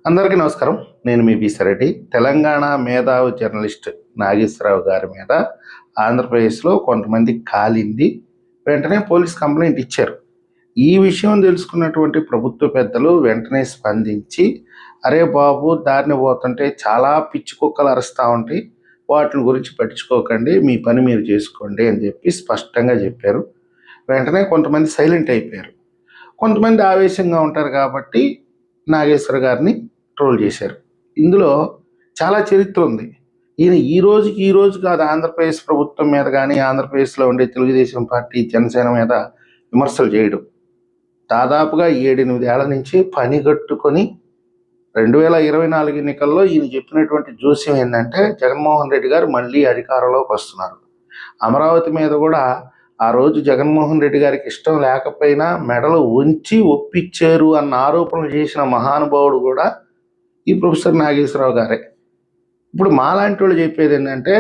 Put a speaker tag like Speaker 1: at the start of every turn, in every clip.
Speaker 1: అందరికీ నమస్కారం. నేను మీ బిసిరెడ్డి. తెలంగాణ మేధావి జర్నలిస్ట్ నాగేశ్వరరావు గారి మీద ఆంధ్రప్రదేశ్లో కొంతమంది కాలింది. వెంటనే పోలీస్ కంప్లైంట్ ఇచ్చారు. ఈ విషయం తెలుసుకున్నటువంటి ప్రభుత్వ పెద్దలు వెంటనే స్పందించి, అరే బాబు, దారిని పోతుంటే చాలా పిచ్చి కుక్కలు అరుస్తూ ఉంటాయి, వాటి గురించి పట్టించుకోకండి, మీ పని మీరు చేసుకోండి అని చెప్పి స్పష్టంగా చెప్పారు. వెంటనే కొంతమంది సైలెంట్ అయిపోయారు. కొంతమంది ఆవేశంగా ఉంటారు కాబట్టి నాగేశ్వర గారిని ట్రోల్ చేశారు. ఇందులో చాలా చరిత్ర ఉంది. ఈయన ఈ రోజు కాదు ఆంధ్రప్రదేశ్ ప్రభుత్వం మీద కానీ, ఆంధ్రప్రదేశ్లో ఉండే తెలుగుదేశం పార్టీ, జనసేన మీద విమర్శలు చేయడం. దాదాపుగా 7-8 ఏళ్ల నుంచి పనిగట్టుకొని 2024 ఎన్నికల్లో ఈయన చెప్పినటువంటి జోస్యం ఏంటంటే, జగన్మోహన్ రెడ్డి గారు మళ్ళీ అధికారంలోకి వస్తున్నారు. అమరావతి మీద కూడా ఆ రోజు జగన్మోహన్ రెడ్డి గారికి ఇష్టం లేకపోయినా మెడలు ఉంచి ఒప్పించారు అన్న ఆరోపణలు చేసిన మహానుభావుడు కూడా ఈ ప్రొఫెసర్ నాగేశ్వరరావు గారే. ఇప్పుడు మాలాంటి వాళ్ళు చెప్పేది ఏంటంటే,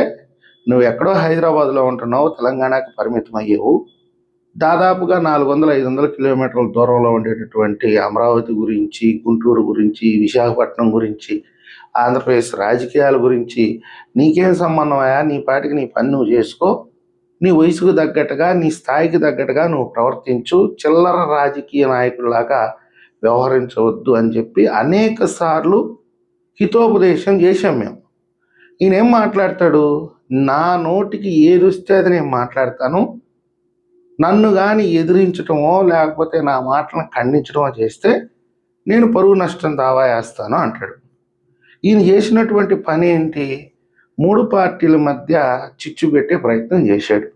Speaker 1: నువ్వు ఎక్కడో హైదరాబాద్లో ఉంటున్నావు, తెలంగాణకు పరిమితం అయ్యావు. దాదాపుగా 400-500 కిలోమీటర్ల దూరంలో ఉండేటటువంటి అమరావతి గురించి, గుంటూరు గురించి, విశాఖపట్నం గురించి, ఆంధ్రప్రదేశ్ రాజకీయాల గురించి నీకేం సంబంధం అయ్యా? నీ పాటికి నీ పని నువ్వు చేసుకో, నీ వయసుకు తగ్గట్టుగా, నీ స్థాయికి తగ్గట్టుగా నువ్వు ప్రవర్తించు, చిల్లర రాజకీయ నాయకుల్లాగా వ్యవహరించవద్దు అని చెప్పి అనేక సార్లు హితోపదేశం చేశాం మేము. ఈయన ఏం మాట్లాడతాడు? నా నోటికి ఏది వస్తే అది నేను మాట్లాడతాను, నన్ను కానీ ఎదిరించటమో లేకపోతే నా మాటలను ఖండించడమో చేస్తే నేను పరువు నష్టం దావా వేస్తాను అంటాడు. ఈయన చేసినటువంటి పని ఏంటి? 3 పార్టీల మధ్య చిచ్చు పెట్టే ప్రయత్నం చేశాడు.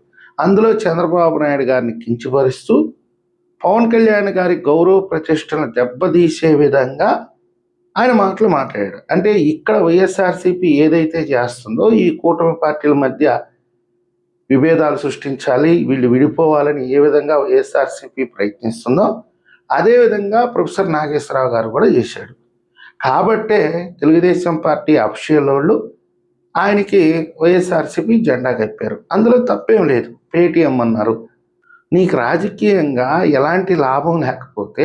Speaker 1: అందులో చంద్రబాబు నాయుడు గారిని కించపరుస్తూ, పవన్ కళ్యాణ్ గారి గౌరవ ప్రతిష్టలను దెబ్బతీసే విధంగా ఆయన మాటలు మాట్లాడాడు. అంటే ఇక్కడ వైఎస్ఆర్సీపీ ఏదైతే చేస్తుందో, ఈ కూటమి పార్టీల మధ్య విభేదాలు సృష్టించాలి, వీళ్ళు విడిపోవాలని ఏ విధంగా వైఎస్ఆర్సీపీ ప్రయత్నిస్తుందో అదేవిధంగా ప్రొఫెసర్ నాగేశ్వరరావు గారు కూడా చేశాడు. కాబట్టే తెలుగుదేశం పార్టీ అఫీషియల్ వాళ్ళు ఆయనకి వైఎస్ఆర్సీపీ జెండా కప్పారు. అందులో తప్పేం లేదు. పేటీఎం అన్నారు. నీకు రాజకీయంగా ఎలాంటి లాభం లేకపోతే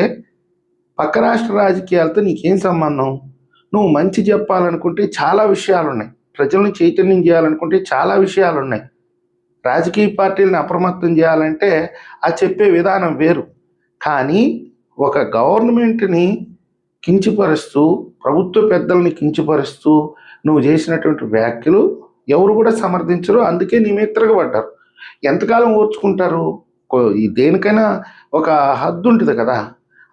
Speaker 1: పక్క రాష్ట్ర రాజకీయాలతో నీకేం సంబంధం? నువ్వు మంచి చెప్పాలనుకుంటే చాలా విషయాలు ఉన్నాయి, ప్రజలను చైతన్యం చేయాలనుకుంటే చాలా విషయాలు ఉన్నాయి. రాజకీయ పార్టీలను అప్రమత్తం చేయాలంటే ఆ చెప్పే విధానం వేరు. కానీ ఒక గవర్నమెంట్ని కించపరుస్తూ, ప్రభుత్వ పెద్దల్ని కించపరుస్తూ నువ్వు చేసినటువంటి వ్యాఖ్యలు ఎవరు కూడా సమర్థించరు. అందుకే నీ మీద తిరగబడ్డారు. ఎంతకాలం ఓర్చుకుంటారు? దేనికైనా ఒక హద్దు ఉంటుంది కదా.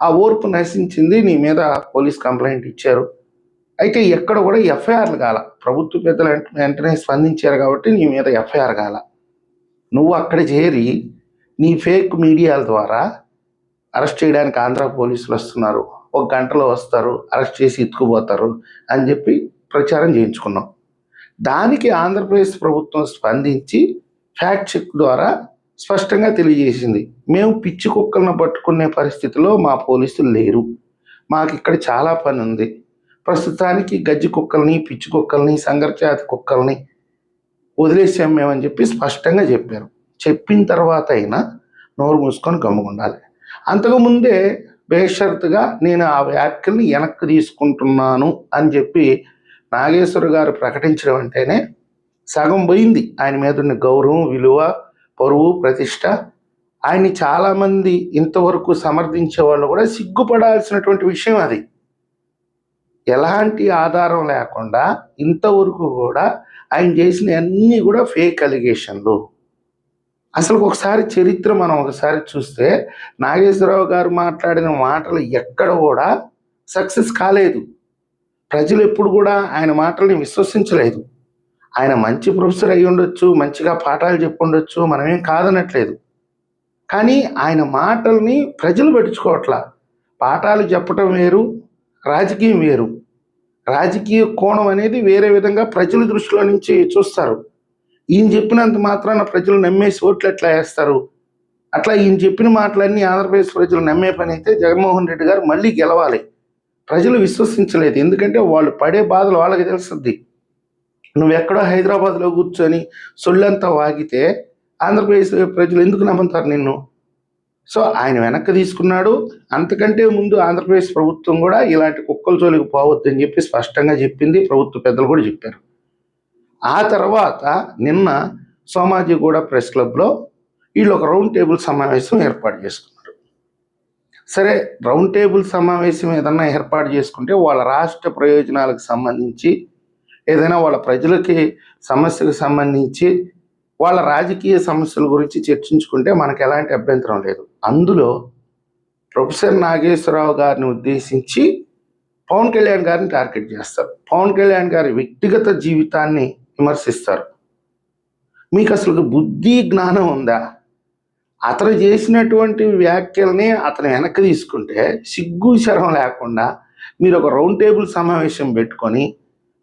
Speaker 1: ఆ ఓర్పు నశించింది. నీ మీద పోలీస్ కంప్లైంట్ ఇచ్చారు. అయితే ఎక్కడ కూడా ఎఫ్ఐఆర్లు కాల. ప్రభుత్వ పెద్దలు వెంటనే స్పందించారు కాబట్టి నీ మీద ఎఫ్ఐఆర్ కాల. నువ్వు అక్కడ చేరి నీ ఫేక్ మీడియాల ద్వారా అరెస్ట్ చేయడానికి ఆంధ్ర పోలీసులు వస్తున్నారు, 1 గంటలో వస్తారు, అరెస్ట్ చేసి ఎత్తుకుపోతారు అని చెప్పి ప్రచారం చేయించుకున్నాం. దానికి ఆంధ్రప్రదేశ్ ప్రభుత్వం స్పందించి ఫ్యాక్ట్ చెక్ ద్వారా స్పష్టంగా తెలియజేసింది, మేము పిచ్చి కుక్కలను పట్టుకునే పరిస్థితిలో మా పోలీసులు లేరు, మాకు ఇక్కడ చాలా పని ఉంది, ప్రస్తుతానికి గజ్జి కుక్కల్ని, పిచ్చి కుక్కల్ని, సంగర్జాతి కుక్కల్ని వదిలేసాం మేమని చెప్పి స్పష్టంగా చెప్పారు. చెప్పిన తర్వాత అయినా నోరు మూసుకొని గమ్ముకుండాలి. అంతకుముందే బేషరతుగా నేను ఆ వ్యాఖ్యల్ని వెనక్కి తీసుకుంటున్నాను అని చెప్పి నాగేశ్వర గారు ప్రకటించడం అంటేనే సగం పోయింది ఆయన మీద ఉన్న గౌరవం, విలువ, పరువు, ప్రతిష్ట. ఆయన్ని చాలామంది ఇంతవరకు సమర్థించే వాళ్ళు కూడా సిగ్గుపడాల్సినటువంటి విషయం అది. ఎలాంటి ఆధారం లేకుండా ఇంతవరకు కూడా ఆయన చేసిన అన్నీ కూడా ఫేక్ అలిగేషన్లు. అసలు ఒకసారి చరిత్ర మనం ఒకసారి చూస్తే నాగేశ్వరరావు గారు మాట్లాడిన మాటలు ఎక్కడ కూడా సక్సెస్ కాలేదు. ప్రజలు ఎప్పుడు కూడా ఆయన మాటల్ని విశ్వసించలేదు. ఆయన మంచి ప్రొఫెసర్ అయి ఉండొచ్చు, మంచిగా పాఠాలు చెప్పి ఉండొచ్చు, మనమేం కాదనట్లేదు. కానీ ఆయన మాటల్ని ప్రజలు పట్టించుకోవట్లా. పాఠాలు చెప్పటం వేరు, రాజకీయం వేరు. రాజకీయ కోణం అనేది వేరే విధంగా ప్రజల దృష్టిలో నుంచి చూస్తారు. ఈయన చెప్పినంత మాత్రాన ప్రజలు నమ్మేసి ఓట్లు ఎట్లా వేస్తారు? అట్లా ఈయన చెప్పిన మాటలన్నీ ఆంధ్రప్రదేశ్ ప్రజలు నమ్మే పని అయితే జగన్మోహన్ రెడ్డి గారు మళ్ళీ గెలవాలి. ప్రజలు విశ్వసించలేదు. ఎందుకంటే వాళ్ళు పడే బాధలు వాళ్ళకి తెలుస్తుంది. నువ్వెక్కడో హైదరాబాద్లో కూర్చొని సొల్లంతా వాగితే ఆంధ్రప్రదేశ్ ప్రజలు ఎందుకు నమ్ముతారు నిన్ను? సో ఆయన వెనక్కి తీసుకున్నాడు. అంతకంటే ముందు ఆంధ్రప్రదేశ్ ప్రభుత్వం కూడా ఇలాంటి కుక్కల జోలికి పోవద్దని చెప్పి స్పష్టంగా చెప్పింది. ప్రభుత్వ పెద్దలు కూడా చెప్పారు. ఆ తర్వాత నిన్న సోమాజిగూడ ప్రెస్ క్లబ్లో వీళ్ళు ఒక రౌండ్ టేబుల్ సమావేశం ఏర్పాటు చేసుకున్నారు. సరే, రౌండ్ టేబుల్ సమావేశం ఏదన్నా ఏర్పాటు చేసుకుంటే వాళ్ళ రాష్ట్ర ప్రయోజనాలకు సంబంధించి, ఏదైనా వాళ్ళ ప్రజలకి సమస్యకు సంబంధించి, వాళ్ళ రాజకీయ సమస్యల గురించి చర్చించుకుంటే మనకు ఎలాంటి అభ్యంతరం లేదు. అందులో ప్రొఫెసర్ నాగేశ్వరరావు గారిని ఉద్దేశించి పవన్ కళ్యాణ్ గారిని టార్గెట్ చేస్తారు. పవన్ కళ్యాణ్ గారి వ్యక్తిగత జీవితాన్ని విమర్శిస్తారు. మీకు అసలు బుద్ధి జ్ఞానం ఉందా? అతను చేసినటువంటి వ్యాఖ్యల్ని అతను వెనక్కి తీసుకుంటే సిగ్గు శరం లేకుండా మీరు ఒక రౌండ్ టేబుల్ సమావేశం పెట్టుకొని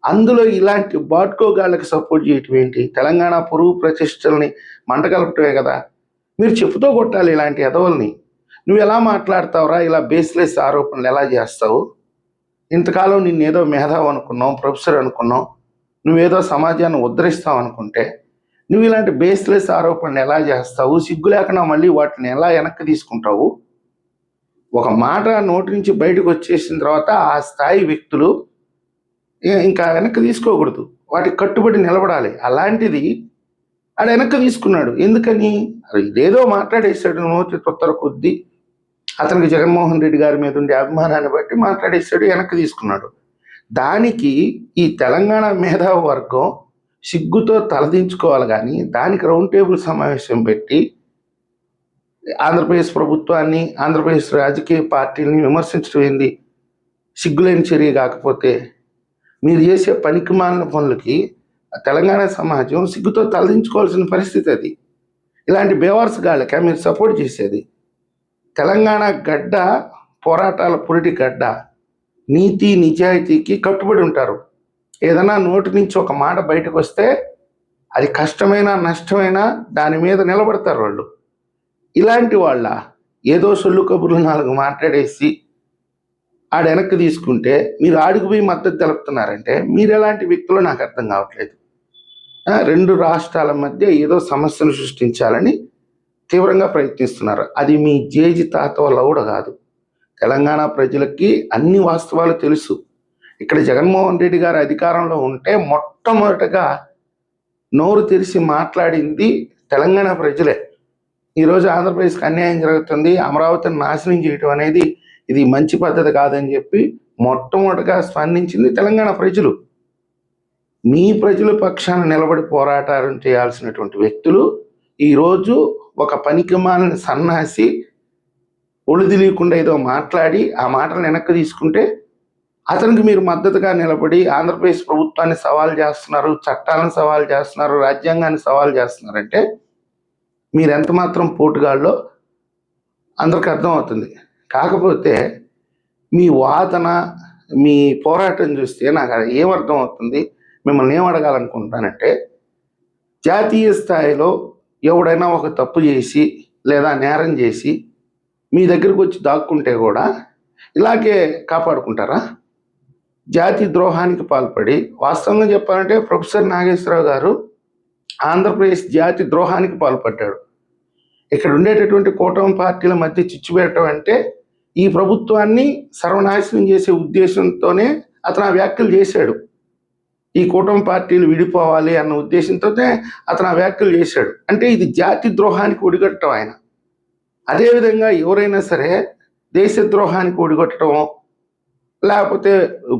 Speaker 1: అందులో ఇలాంటి బాట్కోగాళ్ళకి సపోర్ట్ చేయటం ఏంటి? తెలంగాణ పొరుగు ప్రతిష్టల్ని మంట కలపటమే కదా. మీరు చెప్పుతో కొట్టాలి ఇలాంటి ఎదవల్ని. నువ్వు ఎలా మాట్లాడతావురా? ఇలా బేస్లెస్ ఆరోపణలు ఎలా చేస్తావు? ఇంతకాలం నిన్నేదో మేధావు అనుకున్నావు, ప్రొఫెసర్ అనుకున్నావు, నువ్వేదో సమాజాన్ని ఉద్ధరిస్తావు అనుకుంటే నువ్వు ఇలాంటి బేస్లెస్ ఆరోపణలు ఎలా చేస్తావు? సిగ్గు లేకుండా మళ్ళీ వాటిని ఎలా వెనక్కి తీసుకుంటావు? ఒక మాట నోటి నుంచి బయటకు వచ్చేసిన తర్వాత ఆ స్థాయి వ్యక్తులు ఇంకా వెనక్కి తీసుకోకూడదు, వాటికి కట్టుబడి నిలబడాలి. అలాంటిది ఆడ వెనక్కి తీసుకున్నాడు. ఎందుకని? ఇదేదో మాట్లాడేశాడు నోటి తొత్తర కొద్దీ. అతనికి జగన్మోహన్ రెడ్డి గారి మీద ఉండే అభిమానాన్ని బట్టి మాట్లాడేశాడు, వెనక్కి తీసుకున్నాడు. దానికి ఈ తెలంగాణ మేధావి వర్గం సిగ్గుతో తలదించుకోవాలి. కానీ దానికి రౌండ్ టేబుల్ సమావేశం పెట్టి ఆంధ్రప్రదేశ్ ప్రభుత్వాన్ని, ఆంధ్రప్రదేశ్ రాజకీయ పార్టీలని విమర్శించడం ఏంది? సిగ్గులేని చర్య కాకపోతే మీరు చేసే పనికిమాలిన పనులకి తెలంగాణ సమాజం సిగ్గుతో తలదించుకోవాల్సిన పరిస్థితి అది. ఇలాంటి బేవార్స్ గాళ్ళకే మీరు సపోర్ట్ చేసేది. తెలంగాణ గడ్డ పోరాటాల పురిటి గడ్డ, నీతి నిజాయితీకి కట్టుబడి ఉంటారు. ఏదైనా నోటి నుంచి ఒక మాట బయటకు వస్తే అది కష్టమైనా నష్టమైనా దాని మీద నిలబడతారు వాళ్ళు. ఇలాంటి వాళ్ళ ఏదో సొల్లు కబుర్లు 4 మాట్లాడేసి ఆడ వెనక్కి తీసుకుంటే మీరు ఆడికి పోయి మద్దతు తెలుపుతున్నారంటే మీరు ఎలాంటి వ్యక్తులు నాకు అర్థం కావట్లేదు. 2 రాష్ట్రాల మధ్య ఏదో సమస్యను సృష్టించాలని తీవ్రంగా ప్రయత్నిస్తున్నారు. అది మీ జేజి తాత వల్ల కూడా కాదు. తెలంగాణ ప్రజలకి అన్ని వాస్తవాలు తెలుసు. ఇక్కడ జగన్మోహన్ రెడ్డి గారు అధికారంలో ఉంటే మొట్టమొదటగా నోరు తెరిచి మాట్లాడింది తెలంగాణ ప్రజలే. ఈరోజు ఆంధ్రప్రదేశ్కి అన్యాయం జరుగుతుంది, అమరావతిని నాశనం చేయటం అనేది ఇది మంచి పద్ధతి కాదని చెప్పి మొట్టమొదటిగా స్పందించింది తెలంగాణ ప్రజలు. మీ ప్రజల పక్షాన నిలబడి పోరాటాలు చేయాల్సినటువంటి వ్యక్తులు ఈరోజు ఒక పనికిమాలిన సన్నాసి ఒళ్ళు తెలియకుండా ఏదో మాట్లాడి ఆ మాటలు వెనక్కి తీసుకుంటే అతనికి మీరు మద్దతుగా నిలబడి ఆంధ్రప్రదేశ్ ప్రభుత్వాన్ని సవాల్ చేస్తున్నారు, చట్టాలను సవాల్ చేస్తున్నారు, రాజ్యాంగాన్ని సవాల్ చేస్తున్నారంటే మీరు ఎంత మాత్రం పోటుగాళ్ళో అందరికి అర్థమవుతుంది. కాకపోతే మీ వాదన, మీ పోరాటం చూస్తే నాకు ఏమర్థం అవుతుంది, మిమ్మల్ని ఏం అడగాలనుకుంటానంటే, జాతీయ స్థాయిలో ఎవడైనా ఒక తప్పు చేసి లేదా నేరం చేసి మీ దగ్గరకు వచ్చి దాక్కుంటే కూడా ఇలాగే కాపాడుకుంటారా? జాతి ద్రోహానికి పాల్పడి, వాస్తవంగా చెప్పాలంటే ప్రొఫెసర్ నాగేశ్వరరావు గారు ఆంధ్రప్రదేశ్ జాతి ద్రోహానికి పాల్పడ్డాడు. ఇక్కడ ఉండేటటువంటి కూటమి పార్టీల మధ్య చిచ్చు పెట్టడం అంటే ఈ ప్రభుత్వాన్ని సర్వనాశనం చేసే ఉద్దేశంతోనే అతను ఆ వ్యాఖ్యలు చేశాడు. ఈ కూటమి పార్టీలు విడిపోవాలి అన్న ఉద్దేశంతోనే అతను ఆ వ్యాఖ్యలు చేశాడు. అంటే ఇది జాతి ద్రోహానికి ఒడిగట్టడం ఆయన. అదేవిధంగా ఎవరైనా సరే దేశద్రోహానికి ఒడిగట్టడం, లేకపోతే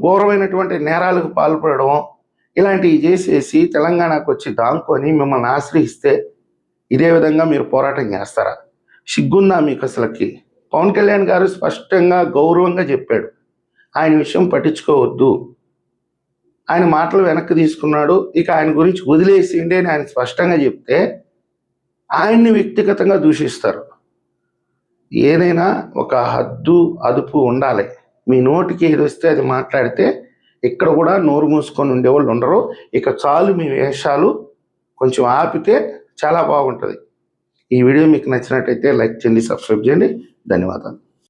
Speaker 1: ఘోరమైనటువంటి నేరాలకు పాల్పడడం ఇలాంటివి చేసేసి తెలంగాణకు వచ్చి దాంకొని మిమ్మల్ని ఆశ్రయిస్తే ఇదే విధంగా మీరు పోరాటం చేస్తారా? సిగ్గుందా మీకు అసలుకి? పవన్ కళ్యాణ్ గారు స్పష్టంగా గౌరవంగా చెప్పాడు, ఆయన విషయం పట్టించుకోవద్దు, ఆయన మాటలు వెనక్కి తీసుకున్నాడు, ఇక ఆయన గురించి వదిలేసిండే అని ఆయన స్పష్టంగా చెప్తే ఆయన్ని వ్యక్తిగతంగా దూషిస్తారు. ఏదైనా ఒక హద్దు అదుపు ఉండాలి. మీ నోటికి ఏది వస్తే అది మాట్లాడితే ఇక్కడ కూడా నోరు మూసుకొని ఉండేవాళ్ళు ఉండరు. ఇక చాలు మీ వేషాలు, కొంచెం ఆపితే చాలా బాగుంటుంది. ఈ వీడియో మీకు నచ్చినట్టయితే లైక్ చేయండి, సబ్స్క్రైబ్ చేయండి. ధన్యవాదాలు.